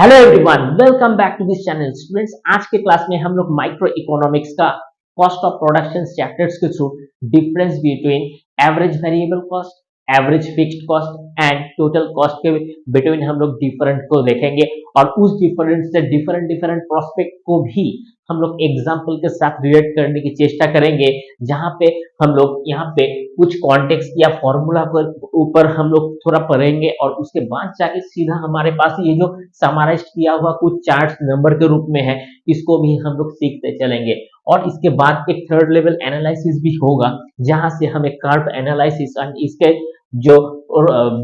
Hello everyone, welcome back to this channel. Students, आज के class में हम लोग माइक्रो इकोनॉमिक्स का कॉस्ट ऑफ प्रोडक्शन चैप्टर्स के through difference between average variable cost, average fixed cost and total cost के between हम लोग डिफरेंट को देखेंगे और उस डिफरेंट से डिफरेंट डिफरेंट प्रोस्पेक्ट को भी हम लोग एग्जाम्पल के साथ रिलेट करने की चेष्टा करेंगे, जहां पे हम लोग यहाँ पे कुछ कॉन्टेक्स्ट या फॉर्मूला पर ऊपर हम लोग थोड़ा पढ़ेंगे और उसके बाद जाके सीधा हमारे पास ये जो समराइज किया हुआ कुछ चार्ट्स नंबर के रूप में है, इसको भी हम लोग सीखते चलेंगे। और इसके बाद एक थर्ड लेवल एनालिसिस भी होगा, जहां से हमें कर्व एनालिसिस और इसके जो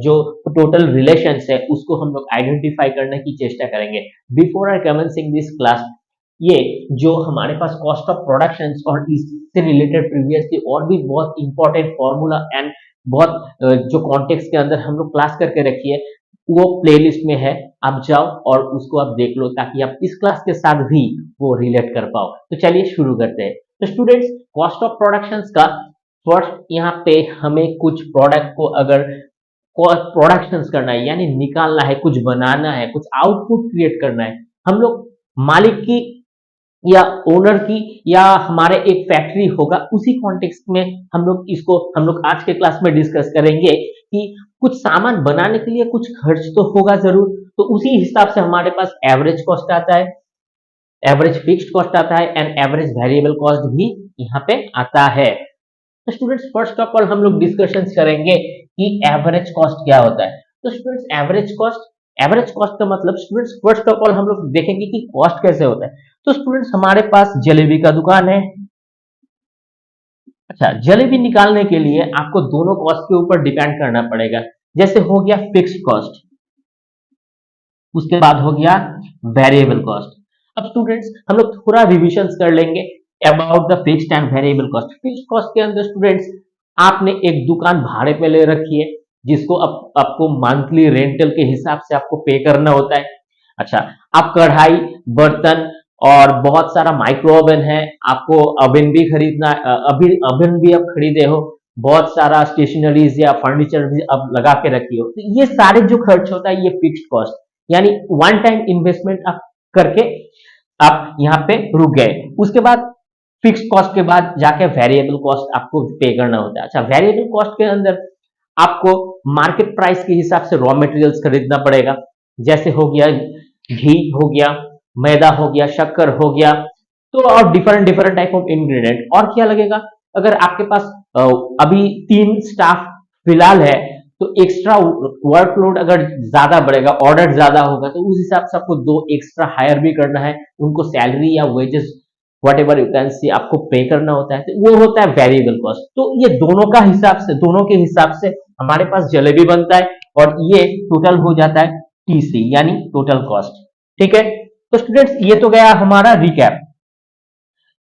जो टोटल रिलेशंस है उसको हम लोग आइडेंटिफाई करने की चेष्टा करेंगे। Before I commencing this class, ये जो हमारे पास कॉस्ट ऑफ प्रोडक्शन और इससे रिलेटेड प्रीवियसली और भी बहुत इंपॉर्टेंट फॉर्मूला एंड बहुत जो कॉन्टेक्स्ट के अंदर हम लोग क्लास करके रखी है, वो प्लेलिस्ट में है। आप जाओ और उसको आप देख लो ताकि आप इस क्लास के साथ भी वो रिलेट कर पाओ। तो चलिए शुरू करते हैं। तो स्टूडेंट्स, कॉस्ट ऑफ प्रोडक्शन का फर्स्ट यहाँ पे हमें कुछ प्रोडक्ट को अगर प्रोडक्शन करना है यानी निकालना है, कुछ बनाना है, कुछ आउटपुट क्रिएट करना है, हम लोग मालिक की या ओनर की या हमारे एक फैक्ट्री होगा, उसी कॉन्टेक्स्ट में हम लोग आज के क्लास में डिस्कस करेंगे कि कुछ सामान बनाने के लिए कुछ खर्च तो होगा जरूर। तो उसी हिसाब से हमारे पास एवरेज कॉस्ट आता है, एवरेज फिक्स्ड कॉस्ट आता है एंड एवरेज वेरिएबल कॉस्ट भी यहाँ पे आता है। तो स्टूडेंट्स, फर्स्ट ऑफ ऑल हम लोग डिस्कशन करेंगे कि एवरेज कॉस्ट क्या होता है। तो स्टूडेंट्स, एवरेज कॉस्ट का मतलब स्टूडेंट्स फर्स्ट ऑफ ऑल हम लोग देखेंगे कि कॉस्ट कैसे होता है। तो स्टूडेंट्स, हमारे पास जलेबी का दुकान है। अच्छा, जलेबी निकालने के लिए आपको दोनों कॉस्ट के ऊपर डिपेंड करना पड़ेगा। जैसे हो गया फिक्स्ड कॉस्ट, उसके बाद हो गया वेरिएबल कॉस्ट। अब स्टूडेंट्स, हम लोग थोड़ा रिविजन कर लेंगे about the fixed and variable cost. Fixed cost के अंदर स्टूडेंट्स, आपने एक दुकान भाड़े पे ले रखी है जिसको आपको मंथली रेंटल के हिसाब से आपको पे करना होता है। अच्छा, आप कढ़ाई, बर्तन और बहुत सारा माइक्रो ओवन है, आपको ओवन भी खरीदना, अभी ओवन भी आप खरीदे हो, बहुत सारा स्टेशनरीज या फर्नीचर भी आप लगा के रखी हो। तो ये सारे जो खर्च होता है ये फिक्स्ड कॉस्ट यानी वन टाइम इन्वेस्टमेंट आप करके आप यहाँ पे रुक गए। उसके बाद फिक्स्ड कॉस्ट के बाद जाके वेरिएबल कॉस्ट आपको पे करना होता है। अच्छा, वेरिएबल कॉस्ट के अंदर आपको मार्केट प्राइस के हिसाब से रॉ मटेरियल्स खरीदना पड़ेगा। जैसे हो गया घी, हो गया मैदा, हो गया शक्कर, हो गया तो और different different type of ingredient. और क्या लगेगा, अगर आपके पास अभी 3 स्टाफ फिलहाल है तो एक्स्ट्रा वर्कलोड अगर ज्यादा बढ़ेगा, ऑर्डर ज्यादा होगा, तो उस हिसाब से आपको 2 एक्स्ट्रा हायर भी करना है, उनको सैलरी या wages what ever you can see आपको पे करना होता है। तो वो होता है वेरिएबल कॉस्ट। तो ये दोनों के हिसाब से हमारे पास जलेबी बनता है और ये टोटल हो जाता है टीसी यानी टोटल कॉस्ट। ठीक है, तो स्टूडेंट्स, ये तो गया हमारा रिकैप।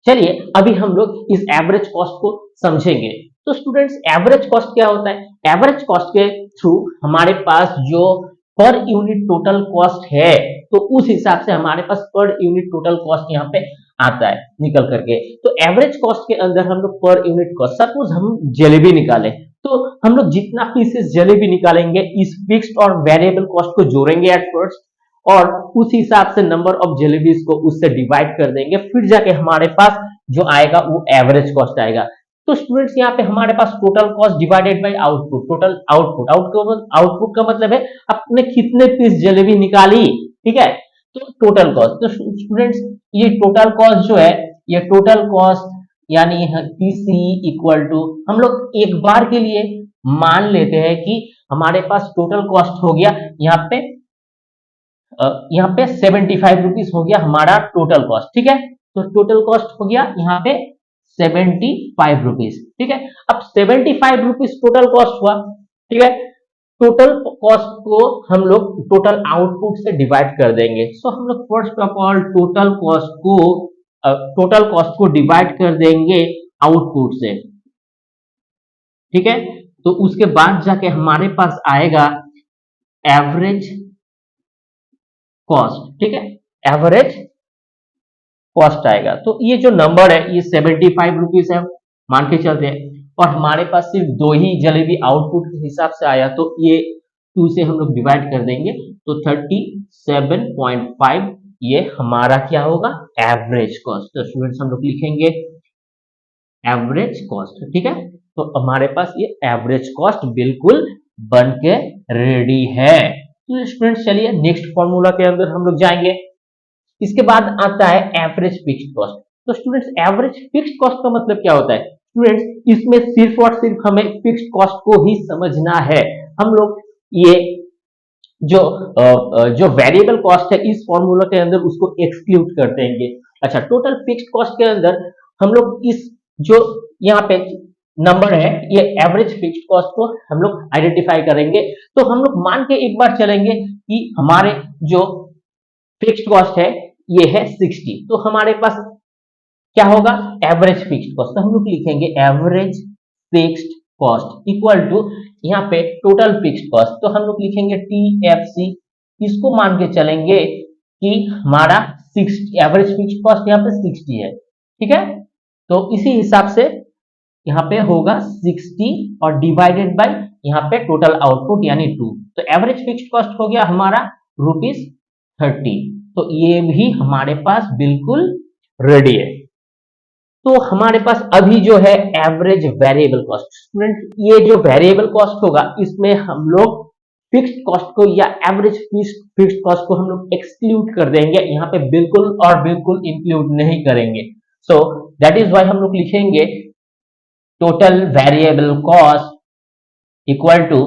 चलिए अभी हम लोग इस एवरेज कॉस्ट को समझेंगे। तो स्टूडेंट्स, एवरेज कॉस्ट क्या होता है? एवरेज कॉस्ट के थ्रू हमारे पास जो पर यूनिट टोटल कॉस्ट है, तो उस हिसाब से हमारे पास पर यूनिट टोटल कॉस्ट यहाँ पे आता है निकल करके। तो एवरेज कॉस्ट के अंदर हम लोग पर यूनिट कॉस्ट, सपोज हम जलेबी निकालें तो हम लोग जितना पीसेस जलेबी निकालेंगे इस फिक्स्ड और वेरिएबल कॉस्ट को जोड़ेंगे एट फर्स्ट, और उस हिसाब से नंबर ऑफ जलेबीज को उससे डिवाइड कर देंगे, फिर जाके हमारे पास जो आएगा वो एवरेज कॉस्ट आएगा। तो स्टूडेंट्स, यहाँ पे हमारे पास total cost divided by output, total output का मतलब है आपने कितने पीस जलेबी निकाली। ठीक है, तो टोटल कॉस्ट। तो स्टूडेंट्स, ये टोटल कॉस्ट जो है, ये टोटल कॉस्ट यानी टीसी इक्वल टू, हम लोग एक बार के लिए मान लेते हैं कि हमारे पास टोटल कॉस्ट हो गया यहाँ पे 75 रुपीज हो गया हमारा टोटल कॉस्ट। ठीक है, तो टोटल कॉस्ट हो गया यहाँ पे 75 रुपीज। ठीक है, अब 75 रुपीज टोटल कॉस्ट हुआ। ठीक है, टोटल कॉस्ट को हम लोग टोटल आउटपुट से डिवाइड कर देंगे। सो हम लोग first of all total cost को डिवाइड कर देंगे आउटपुट से। ठीक है, तो उसके बाद जाके हमारे पास आएगा एवरेज कॉस्ट। ठीक है, एवरेज कॉस्ट आएगा। तो ये जो नंबर है ये 75 रुपीज है मान के चलते हैं, और हमारे पास सिर्फ 2 ही जलेबी आउटपुट के हिसाब से आया, तो ये 2 से हम लोग डिवाइड कर देंगे तो 37.5 ये हमारा क्या होगा, एवरेज कॉस्ट। तो स्टूडेंट्स हम लोग लिखेंगे एवरेज कॉस्ट, ठीक है। तो हमारे पास ये एवरेज कॉस्ट बिल्कुल बन के रेडी है। तो स्टूडेंट्स चलिए नेक्स्ट फॉर्मूला के अंदर हम लोग जाएंगे। इसके बाद आता है एवरेज फिक्स्ड कॉस्ट। तो स्टूडेंट्स एवरेज फिक्स्ड कॉस्ट का मतलब क्या होता है? स्टूडेंट्स इसमें सिर्फ और सिर्फ हमें फिक्स्ड कॉस्ट को ही समझना है। हम लोग ये जो जो वेरिएबल कॉस्ट है इस फॉर्मूला के अंदर उसको एक्सक्लूड कर देंगे। अच्छा, टोटल फिक्स्ड कॉस्ट के अंदर हम लोग इस जो यहाँ पे नंबर है ये एवरेज फिक्स्ड कॉस्ट को हम लोग आइडेंटिफाई करेंगे। तो हम लोग मान के एक बार चलेंगे कि हमारे जो फिक्स्ड कॉस्ट है ये है 60। तो हमारे पास क्या होगा, एवरेज फिक्स्ड कॉस्ट। तो हम लोग लिखेंगे average fixed cost equal to यहाँ पे टोटल फिक्स्ड कॉस्ट। तो हम लोग लिखेंगे TFC। इसको मान के चलेंगे कि हमारा 60 एवरेज फिक्स्ड कॉस्ट यहाँ पे 60 है, ठीक है। तो इसी हिसाब से यहाँ पे होगा 60 और डिवाइडेड बाय यहाँ पे टोटल आउटपुट यानी 2। तो एवरेज फिक्स्ड कॉस्ट हो गया हमारा ₹30। तो ये भी हमारे पास बिल्कुल रेडी है। तो हमारे पास अभी जो है एवरेज वेरिएबल कॉस्ट। स्टूडेंट ये जो वेरिएबल कॉस्ट होगा इसमें हम लोग फिक्स्ड कॉस्ट को या एवरेज फिक्स्ड कॉस्ट को हम लोग एक्सक्लूड कर देंगे, यहाँ पे बिल्कुल और बिल्कुल इंक्लूड नहीं करेंगे। सो दैट इज व्हाई हम लोग लिखेंगे total variable cost equal to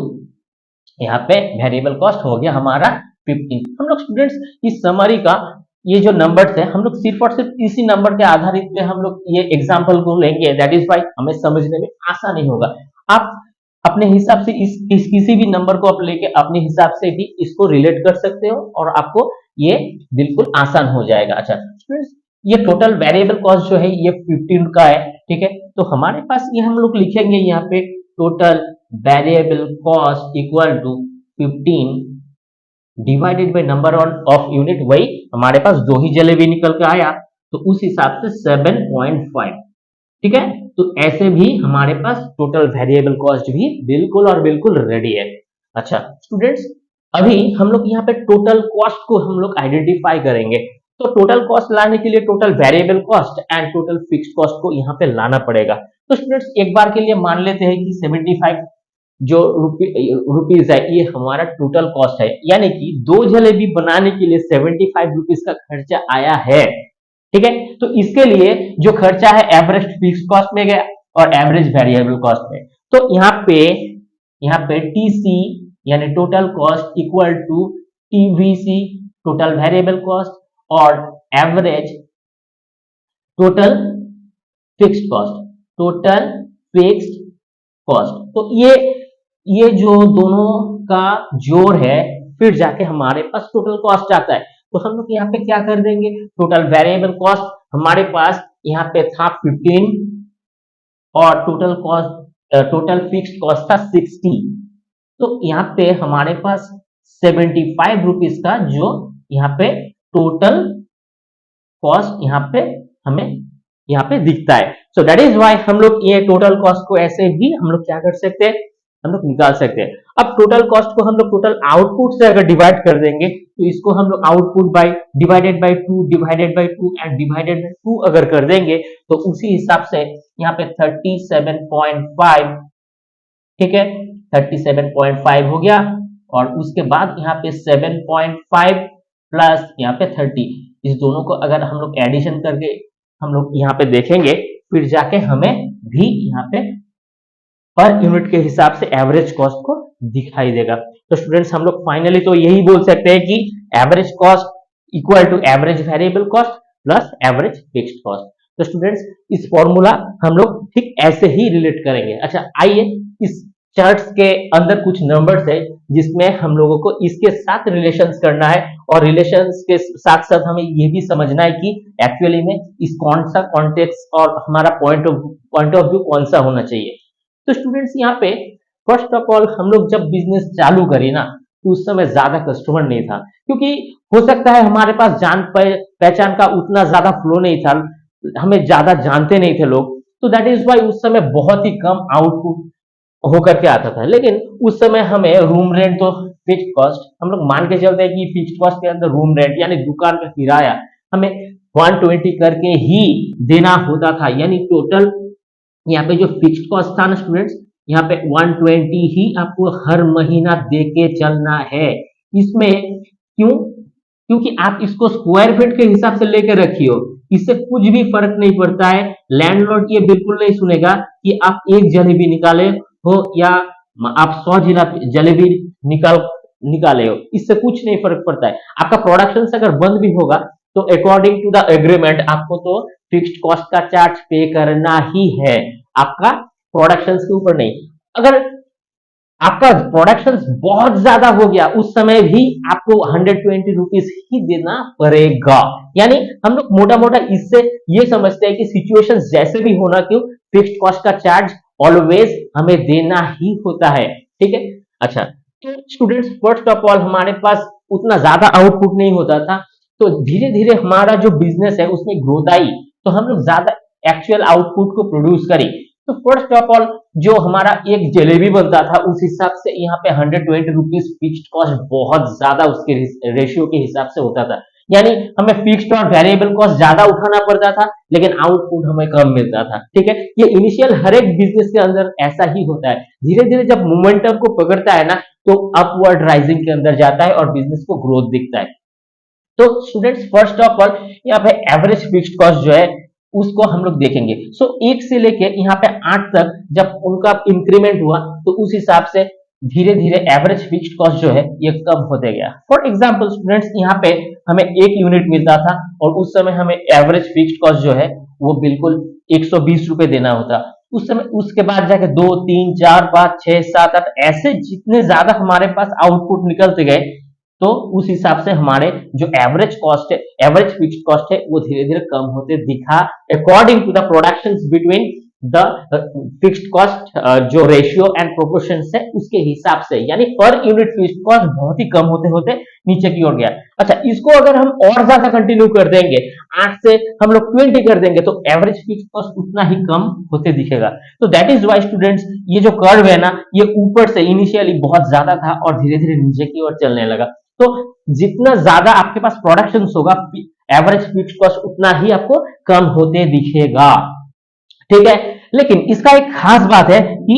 यहाँ पे वेरिएबल कॉस्ट हो गया हमारा 15। हम लोग स्टूडेंट्स इस समरी का ये जो नंबर्स है हम लोग सिर्फ और सिर्फ इसी नंबर के आधारित पे हम लोग ये एग्जांपल को लेंगे। दैट इज व्हाई हमें समझने में आसानी होगा। आप अपने हिसाब से इस किसी भी नंबर को आप लेके अपने हिसाब से भी इसको रिलेट कर सकते हो और आपको ये बिल्कुल आसान हो जाएगा। अच्छा स्टूडेंट्स, ये टोटल वेरिएबल कॉस्ट जो है ये 15 का है, ठीक है। तो हमारे पास ये हम लोग लिखेंगे यहाँ पे total variable cost equal to 15 divided by number of unit. वही हमारे पास 2 ही जलेबी निकल के आया तो उस हिसाब से 7.5, ठीक है। तो ऐसे भी हमारे पास टोटल वेरिएबल कॉस्ट भी बिल्कुल और बिल्कुल रेडी है। अच्छा स्टूडेंट्स, अभी हम लोग यहाँ पे टोटल कॉस्ट को हम लोग आइडेंटिफाई करेंगे। तो टोटल कॉस्ट लाने के लिए total variable cost and total fixed cost को यहाँ पे लाना पड़ेगा। तो स्टूडेंट्स एक बार के लिए मान लेते हैं कि 75 जो रुपीज है ये हमारा टोटल कॉस्ट है, यानी कि 2 जलेबी बनाने के लिए 75 रुपीज का खर्चा आया है, ठीक है। तो इसके लिए जो खर्चा है एवरेज फिक्स्ड कॉस्ट में गया और एवरेज वेरिएबल कॉस्ट में। तो यहाँ पे TC यानी total cost equal to TVC total variable cost और एवरेज टोटल फिक्स्ड कॉस्ट। तो ये जो दोनों का जोड़ है फिर जाके हमारे पास टोटल कॉस्ट आता है। तो हम लोग यहाँ पे क्या कर देंगे, टोटल वेरिएबल कॉस्ट हमारे पास यहाँ पे था 15 और टोटल फिक्स्ड कॉस्ट था 60। तो यहाँ पे हमारे पास 75 रुपीज का जो यहाँ पे टोटल कॉस्ट यहाँ पे हमें यहाँ पे दिखता है। सो दैट इज व्हाई हम लोग ये टोटल कॉस्ट को ऐसे भी हम लोग क्या कर सकते हैं, हम लोग निकाल सकते हैं। अब टोटल कॉस्ट को हम लोग टोटल आउटपुट से अगर डिवाइड कर देंगे तो इसको हम लोग output by divided by 2 divided by 2 and divided by 2 अगर कर देंगे तो उसी हिसाब से यहाँ पे 37.5, ठीक है, 37.5 हो गया। और उसके बाद यहाँ पे 7.5 प्लस यहाँ पे 30, इस दोनों को अगर हम लोग एडिशन करके हम लोग यहाँ पे देखेंगे फिर जाके हमें भी यहाँ पे पर यूनिट के हिसाब से एवरेज कॉस्ट को दिखाई देगा। तो स्टूडेंट्स हम लोग फाइनली तो यही बोल सकते हैं कि average cost equal to average variable cost plus average fixed cost. तो स्टूडेंट्स इस फॉर्मूला हम लोग ठीक ऐसे ही रिलेट करेंगे। अच्छा आइए इस चार्ट्स के अंदर कुछ नंबर्स है जिसमें हम लोगों को इसके साथ रिलेशंस करना है और रिलेशंस के साथ साथ हमें ये भी समझना है कि एक्चुअली में इस कौन सा कॉन्टेक्स्ट और हमारा पॉइंट ऑफ व्यू कौन सा होना चाहिए। तो स्टूडेंट्स यहाँ पे फर्स्ट ऑफ ऑल हम लोग जब बिजनेस चालू करी ना तो उस समय ज्यादा कस्टमर नहीं था, क्योंकि हो सकता है हमारे पास जान पहचान का उतना ज्यादा फ्लो नहीं था, हमें ज्यादा जानते नहीं थे लोग। तो दैट इज वाई उस समय बहुत ही कम आउटपुट होकर के आता था। लेकिन उस समय हमें रूम रेंट तो फिक्स्ड कॉस्ट, हम लोग मान के चलते हैं कि फिक्स्ड कॉस्ट के अंदर रूम रेंट यानी दुकान का किराया हमें 120 करके ही देना होता था, यानी टोटल यहाँ पे जो फिक्स्ड कॉस्ट था ना स्टूडेंट्स, यहाँ पे 120 ही आपको हर महीना दे के चलना है। इसमें क्यों? क्योंकि आप इसको स्क्वायर फीट के हिसाब से लेकर रखिए हो, इससे कुछ भी फर्क नहीं पड़ता है। लैंडलॉर्ड ये बिल्कुल नहीं सुनेगा कि आप एक जलेबी निकाले हो या आप 100 जलेबी निकाले हो, इससे कुछ नहीं फर्क पड़ता है। आपका प्रोडक्शन अगर बंद भी होगा तो अकॉर्डिंग टू द एग्रीमेंट आपको तो फिक्स्ड कॉस्ट का चार्ज पे करना ही है, आपका प्रोडक्शन के ऊपर नहीं। अगर आपका प्रोडक्शन बहुत ज्यादा हो गया उस समय भी आपको 120 रुपीज ही देना पड़ेगा। यानी हम लोग मोटा मोटा इससे ये समझते हैं कि सिचुएशन जैसे भी होना क्यों, फिक्स्ड कॉस्ट का चार्ज ऑलवेज हमें देना ही होता है। ठीक है, अच्छा तो स्टूडेंट्स फर्स्ट ऑफ ऑल हमारे पास उतना ज्यादा आउटपुट नहीं होता था, तो धीरे धीरे हमारा जो बिजनेस है उसमें ग्रोथ आई, तो हम लोग ज्यादा एक्चुअल आउटपुट को प्रोड्यूस करें। तो फर्स्ट ऑफ ऑल जो हमारा एक जलेबी बनता था उस हिसाब से यहाँ पे 120 रुपीज फिक्स्ड कॉस्ट बहुत ज्यादा उसके रेशियो के हिसाब से होता था, यानी हमें फिक्स्ड और वेरिएबल कॉस्ट ज्यादा उठाना पड़ता था लेकिन आउटपुट हमें कम मिलता था। ठीक है, ये इनिशियल हर एक बिजनेस के अंदर ऐसा ही होता है, धीरे धीरे जब मोमेंटम को पकड़ता है ना तो अपवर्ड राइजिंग के अंदर जाता है और बिजनेस को ग्रोथ दिखता है। तो स्टूडेंट्स फर्स्ट ऑफ ऑल यहाँ पे एवरेज फिक्स्ड कॉस्ट जो है उसको हम लोग देखेंगे। सो 1 से लेके यहाँ पे 8 तक जब उनका इंक्रीमेंट हुआ तो उस हिसाब से धीरे धीरे एवरेज फिक्स्ड कॉस्ट जो है ये कम होते गया। फॉर एग्जांपल स्टूडेंट्स यहाँ पे हमें 1 यूनिट मिलता था और उस समय हमें एवरेज फिक्स्ड कॉस्ट जो है वो बिल्कुल 120 रुपए देना होता उस समय। उसके बाद जाके 2 3 4 5 6 7 8 ऐसे जितने ज्यादा हमारे पास आउटपुट निकलते गए तो उस हिसाब से हमारे जो एवरेज कॉस्ट है, एवरेज फिक्स्ड कॉस्ट है वो धीरे धीरे कम होते दिखा according to the production between the fixed cost जो रेशियो एंड प्रोपोर्शन है उसके हिसाब से, यानी पर यूनिट फिक्स्ड कॉस्ट बहुत ही कम होते होते नीचे की ओर गया। अच्छा, इसको अगर हम और ज्यादा कंटिन्यू कर देंगे 8 से हम लोग 20 कर देंगे तो एवरेज फिक्स्ड कॉस्ट उतना ही कम होते दिखेगा। तो दैट इज वाई स्टूडेंट्स ये जो कर्व है ना ये ऊपर से इनिशियली बहुत ज्यादा था और धीरे धीरे नीचे की ओर चलने लगा। तो जितना ज्यादा आपके पास प्रोडक्शन होगा एवरेज फिक्स्ड कॉस्ट उतना ही आपको कम होते दिखेगा। ठीक है, लेकिन इसका एक खास बात है कि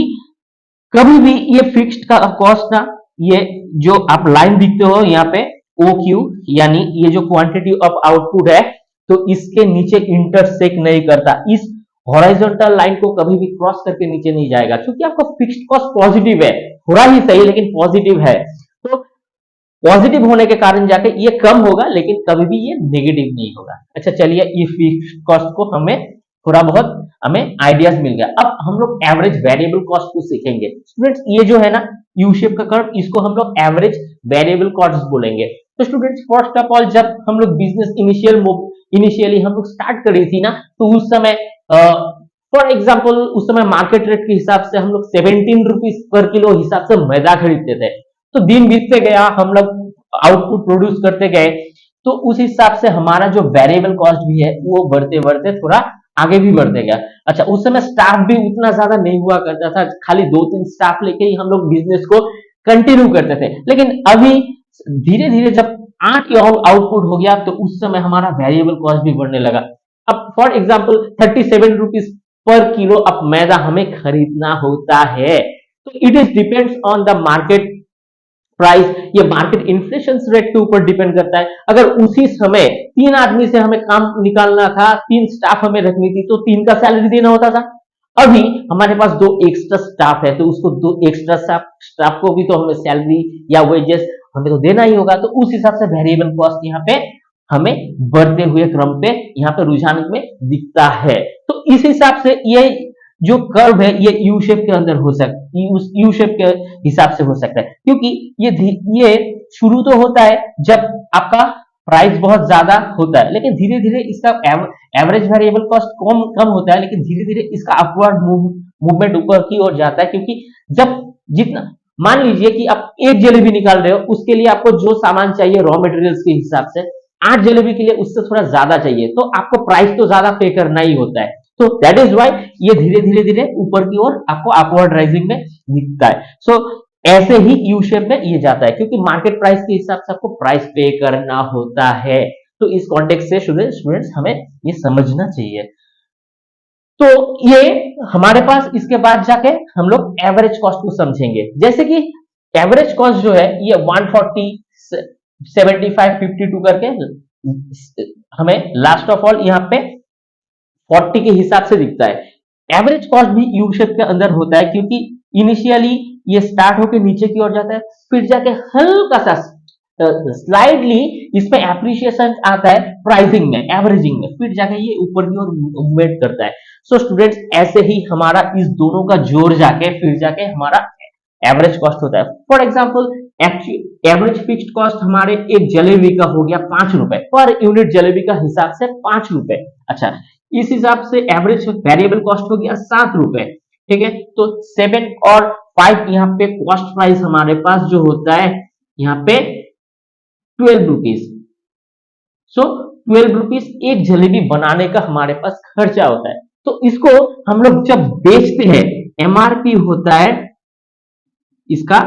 कभी भी ये फिक्स्ड का कॉस्ट ना, ये जो आप लाइन दिखते हो यहाँ पे OQ यानी ये जो क्वांटिटी ऑफ आउटपुट है तो इसके नीचे इंटरसेक्ट नहीं करता, इस हॉरिजॉन्टल लाइन को कभी भी क्रॉस करके नीचे नहीं जाएगा क्योंकि आपका फिक्स्ड कॉस्ट पॉजिटिव है, थोड़ा ही सही लेकिन पॉजिटिव है। तो पॉजिटिव होने के कारण जाके ये कम होगा लेकिन कभी भी ये नेगेटिव नहीं होगा। अच्छा चलिए, ये फिक्स्ड कॉस्ट को हमें थोड़ा बहुत हमें आइडियाज मिल गया। अब हम लोग एवरेज वेरिएबल कॉस्ट को सीखेंगे। स्टूडेंट्स ये जो है ना यू शेप का कर्व, इसको हम लोग एवरेज वेरिएबल कॉस्ट बोलेंगे। तो स्टूडेंट्स फर्स्ट ऑफ ऑल जब हम लोग बिजनेस इनिशियली हम लोग स्टार्ट करी थी ना तो उस समय फॉर एग्जाम्पल उस समय मार्केट रेट के हिसाब से हम लोग 17 रुपीज पर किलो हिसाब से मैदा खरीदते थे। तो दिन बीतते गया हम लोग आउटपुट प्रोड्यूस करते गए तो उस हिसाब से हमारा जो वेरिएबल कॉस्ट भी है वो बढ़ते बढ़ते थोड़ा आगे भी बढ़ते गया। अच्छा, उस समय स्टाफ भी उतना ज्यादा नहीं हुआ करता था, खाली 2-3 स्टाफ लेके ही हम लोग बिजनेस को कंटिन्यू करते थे। लेकिन अभी धीरे धीरे जब 8 आउटपुट हो गया तो उस समय हमारा वेरिएबल कॉस्ट भी बढ़ने लगा। अब for example 37 rupees per kilo अब मैदा हमें खरीदना होता है। तो it is depends on the market price, ये मार्केट इन्फ्लेशन रेट के ऊपर डिपेंड करता है। अगर उसी समय 3 आदमी से हमें काम निकालना था, 3 स्टाफ हमें रखनी थी तो 3 का सैलरी देना होता था। अभी हमारे पास 2 एक्स्ट्रा स्टाफ है तो उसको 2 एक्स्ट्रा स्टाफ को भी तो हमें सैलरी या वेजेस हमें तो देना ही होगा। तो उस हिसाब से वेरिएबल कॉस्ट यहाँ पे हमें बढ़ते हुए क्रम पे यहाँ पे रुझान में दिखता है। तो इस हिसाब से ये जो कर्व है ये यू शेप के अंदर हो सकता है, उस यू शेप के हिसाब से हो सकता है क्योंकि ये शुरू तो होता है जब आपका प्राइस बहुत ज्यादा होता है लेकिन धीरे धीरे इसका एवरेज वेरिएबल कॉस्ट कम होता है लेकिन धीरे धीरे इसका अपवर्ड मूवमेंट ऊपर की ओर जाता है क्योंकि जब जितना मान लीजिए कि आप 1 जलेबी निकाल रहे हो उसके लिए आपको जो सामान चाहिए रॉ मटेरियल्स के हिसाब से 8 जलेबी के लिए उससे थोड़ा ज्यादा चाहिए तो आपको प्राइस तो ज्यादा पे करना ही होता है। तो दैट इज वाई ये धीरे धीरे ऊपर की ओर आपको अपवर्ड राइजिंग में दिखता है। सो ऐसे ही यू शेप में ये जाता है, क्योंकि मार्केट प्राइस के हिसाब से आपको प्राइस पे करना होता है। तो इस कॉन्टेक्स्ट से स्टूडेंट्स हमें ये समझना चाहिए। तो ये हमारे पास, इसके बाद जाके हम लोग एवरेज कॉस्ट को समझेंगे। जैसे कि एवरेज कॉस्ट जो है ये 140, 75, 52 करके हमें लास्ट ऑफ ऑल यहाँ पे 40 के हिसाब से दिखता है। एवरेज कॉस्ट भी यू शेप के अंदर होता है, क्योंकि इनिशियली ये स्टार्ट होकर नीचे की ओर जाता है, फिर जाके हल्का सा स्लाइडली इसमें एप्रिसिएशन आता है प्राइसिंग में, एवरेजिंग में, फिर जाके ये ऊपर की ओर मूवमेंट करता है। सो स्टूडेंट्स ऐसे ही हमारा इस दोनों का जोड़ जाके फिर जाके हमारा एवरेज कॉस्ट होता है। For example average fixed cost हमारे एक जलेबी का हो गया 5 रुपए पर यूनिट, जलेबी का हिसाब से 5 रुपए। अच्छा, इस हिसाब से एवरेज वेरिएबल कॉस्ट हो गया 7 रुपए। ठीक है, तो 7 और 5 यहाँ पे कॉस्ट प्राइस हमारे पास जो होता है यहाँ पे 12 रुपीज। सो 12 रुपीज एक जलेबी बनाने का हमारे पास खर्चा होता है। तो इसको हम लोग जब बेचते हैं, एमआरपी होता है इसका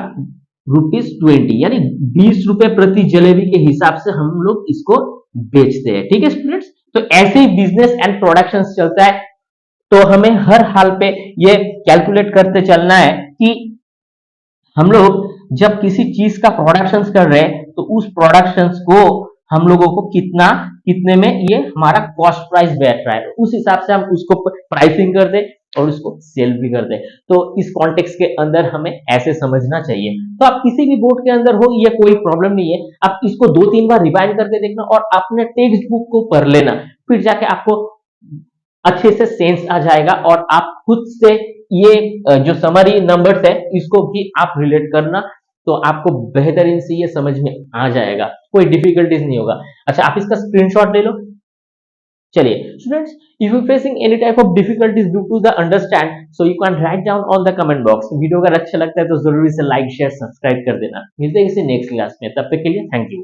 ₹20, यानी 20 रुपए प्रति जलेबी के हिसाब से हम लोग इसको बेचते हैं। ठीक है स्टूडेंट्स, तो ऐसे ही बिजनेस एंड प्रोडक्शन चलता है। तो हमें हर हाल पे ये कैलकुलेट करते चलना है कि हम लोग जब किसी चीज का प्रोडक्शन कर रहे हैं तो उस प्रोडक्शन को हम लोगों को कितने में ये हमारा कॉस्ट प्राइस बैठ रहा है, उस हिसाब से हम उसको प्राइसिंग कर दे और उसको सेल भी कर दे। तो इस कॉन्टेक्स्ट के अंदर हमें ऐसे समझना चाहिए। तो आप किसी भी बोर्ड के अंदर हो, ये कोई प्रॉब्लम नहीं है, आप इसको 2-3 बार रिवाइंड करके देखना और अपने टेक्स्ट बुक को पढ़ लेना, फिर जाके आपको अच्छे से सेंस आ जाएगा और आप खुद से ये जो समरी नंबर्स है इसको भी आप रिलेट करना, तो आपको बेहतरीन से ये समझ में आ जाएगा, कोई डिफिकल्टीज नहीं होगा। अच्छा, आप इसका स्क्रीनशॉट ले लो। चलिए students, if you facing any type of difficulties due to the understand, so you can write down on the comment box. Video अगर अच्छा लगता है तो जरूर इसे लाइक शेयर सब्सक्राइब कर देना। मिलते हैं किसी नेक्स्ट क्लास में, तब तक के लिए थैंक यू।